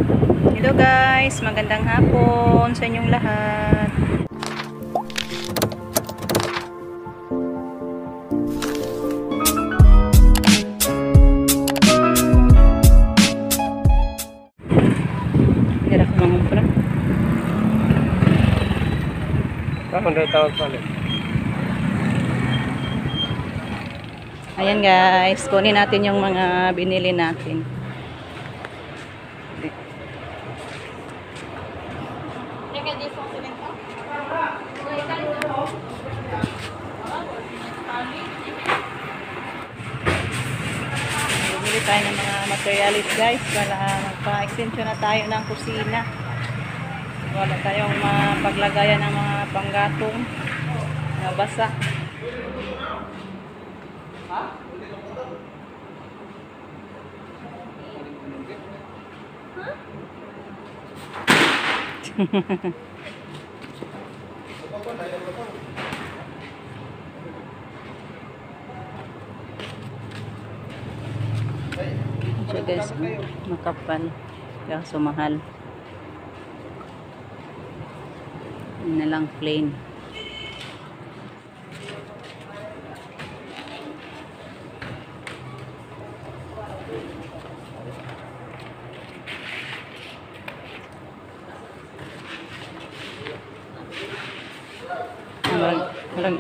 Hello guys, magandang hapon sa inyong lahat. Hirap naman pala. Ayan guys, kunin natin yung mga binili natin. Bili tayo ng mga materialis guys para magpa-extension na tayo ng kusina. Wala tayong paglagayan ng mga panggatong na basa. So guys, makapal kaso mahal. Yun na lang plain. Walang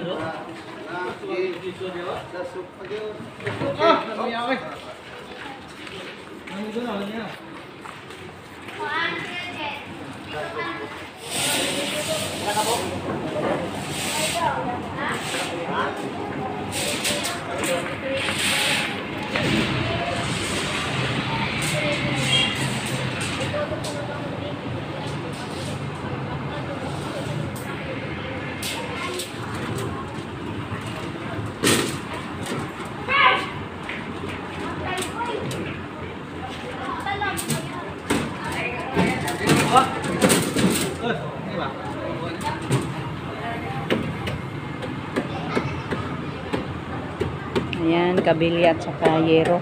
ayan, kabilya at saka yero.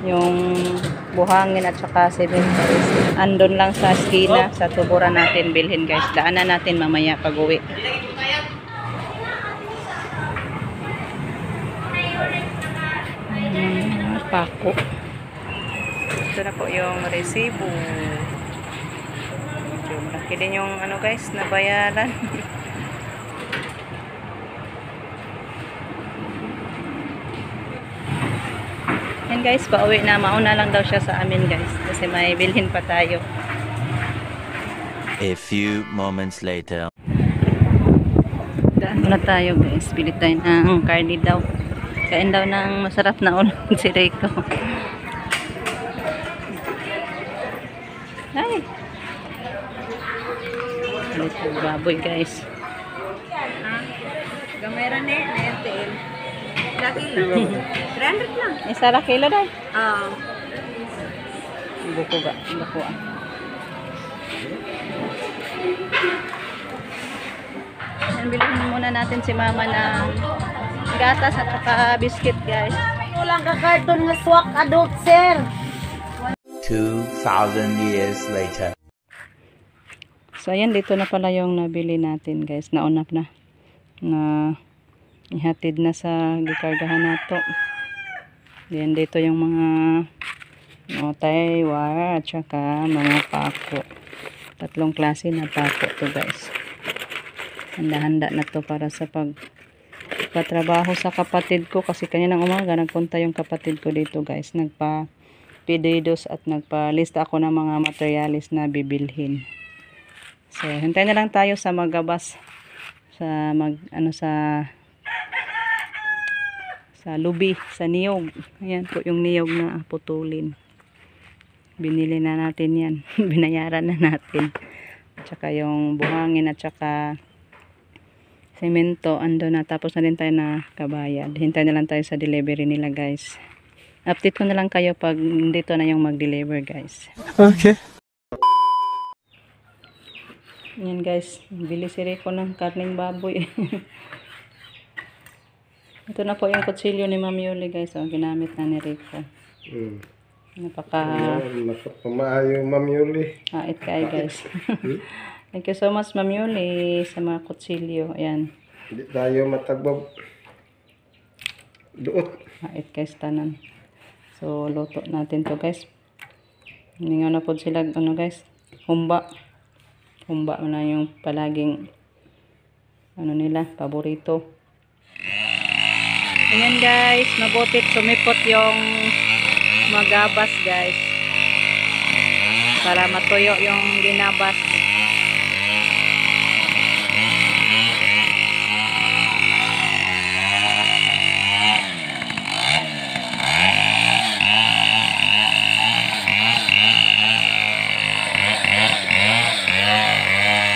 Yung buhangin at saka cementeris. Andun lang sa skina, sa tuburan natin bilhin guys. Daanan natin mamaya pag uwi. Pako. Ito na po yung resibo. Medyo malaki din yung ano guys, nabayaran. Yan guys, pauwi na. Mauna lang daw siya sa amin guys. Kasi may bilhin pa tayo. A few moments later. Daan muna tayo guys. Bili tayo ng carne daw. Kain daw ng masarap na ulam si Rico. Ay! Bili tayo baboy guys. Gamera na yan. Kilo. 300 lang. Isara kilo daw. Oo. Buko ba? Buko ah. Bilhin muna natin si mama ng gatas at saka biscuit guys. Walang kakarton nga swak adult, sir. 2,000 years later. So ayan, dito na pala yung nabili natin guys. Naunap na. Na ihatid na sa gikargahan nato. Yan, dito yung mga wire at saka mga pako. Tatlong klase na pako to guys. Handa-handa na to para sa pagpatrabaho sa kapatid ko. Kasi kaninang umaga nagpunta yung kapatid ko dito guys. Nagpa-pedidos at nagpa-lista ako ng mga materialis na bibilhin. So hintayin na lang tayo sa magabas sa sa lubi, sa niyog. Ayan po yung niyog na putulin. Binili na natin yan. Binayaran na natin. At saka yung buhangin at saka semento ando na. Tapos na din tayo na kabayad. Hintay na lang tayo sa delivery nila guys. Update ko na lang kayo pag dito na yung mag-deliver guys. Okay. Yan guys. Bili si Rico ng karning baboy. Ito na po yung kutsilyo ni Ma'am Yuli guys. Oh, ginamit na ni Rico. Pamaayo, Ma'am Yuli. Ait kayo guys. Thank you so much Ma'am Yuli sa mga kutsilyo. Ayan. Hindi tayo matagbaw. Duot. Ait guys tanan. So luto natin to guys. Hindi nga na po sila ano guys. Humba. Humba na yung palaging ano nila, paborito. Ayan guys, mabutit sumipot yung magabas guys. Para matuyo yung ginabas.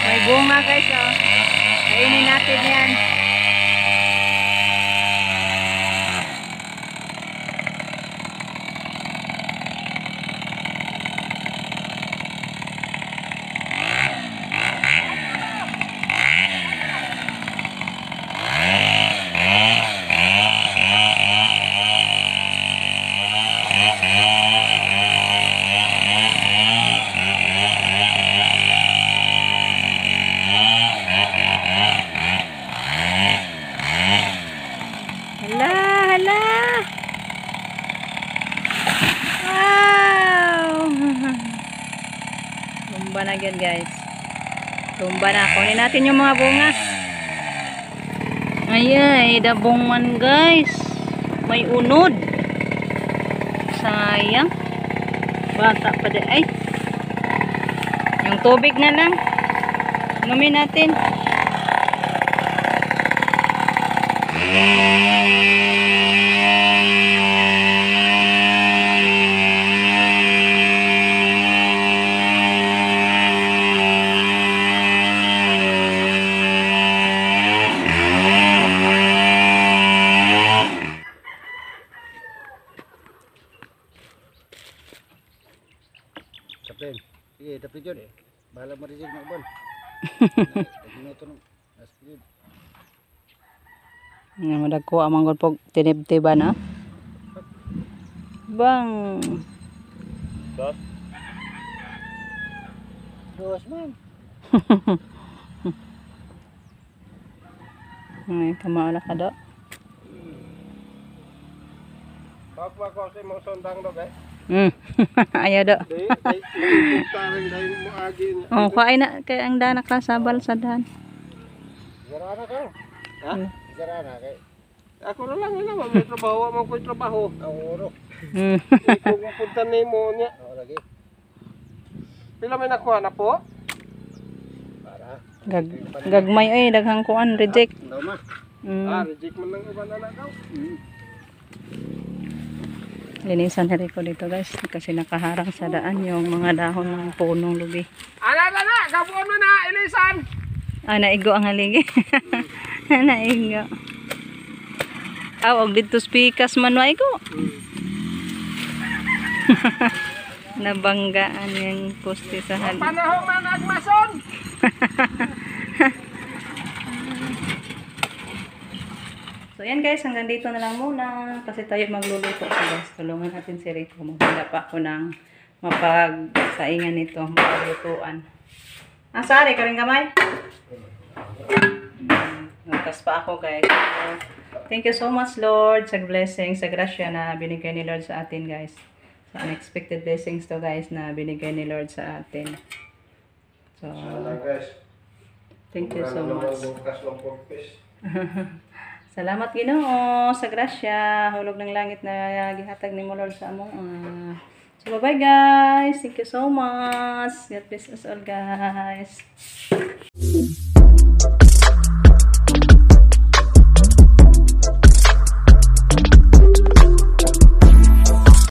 May bunga guys oh. Kainin natin yan. Hala, hala. Wow. Tumba na yan guys. Tumba na. Kunin natin yung mga bunga. Ayay, dabongan guys. May unod. Sayang. Bata pa din. Ay. Yung tubig na lang. Inumin natin. Kapten. Sige, tapos yun eh. Bahala mo rin na ubon. Minuto nung. Aspeed. Madagko amang gud pog tinibtiban na. Bang. Dos man. Ay, kamaala ka do. Pagwa ko sa mga sondang dog eh. Ayaw do. Di tarang dahil mo agin. Oh, kain na kay ang danak na sabal sa dan. Garana ka. Ha? Garana kay. Ako na lang ina, may trabaho man ko trabaho. Ang oro. Ikaw mo punta nimo niya. Oo lagi. Pila may nakuha na po? Para. Gagmay ay daghang kuan reject. Daw ma. Reject man lang uban na daw. Linisan na rin ko dito guys kasi nakaharang sa daan yung mga dahon ng punong lubi. Ana gabuon mo na ilisan. Naigo ang haligi. Naigo. Og dito spikas man ko. Nabanggaan yung poste sa haligi. Panahon man agmason. So yan guys, hanggang dito na lang muna kasi tayo magluluto. So guys, tulungan natin si Rico. Maghanda pa ako ng mapagsaingan nito, mapaglutuan. Sari ka rin kamay? Nagkas pa ako guys. So, thank you so much Lord sa blessing, sa grasya na binigay ni Lord sa atin guys. Sa unexpected blessings to guys na binigay ni Lord sa atin. So, thank you so much. Salamat Ginoo sa grasya, hulog ng langit na gihatag nimo Lord sa among. So bye bye guys. Thank you so much. God bless us all guys.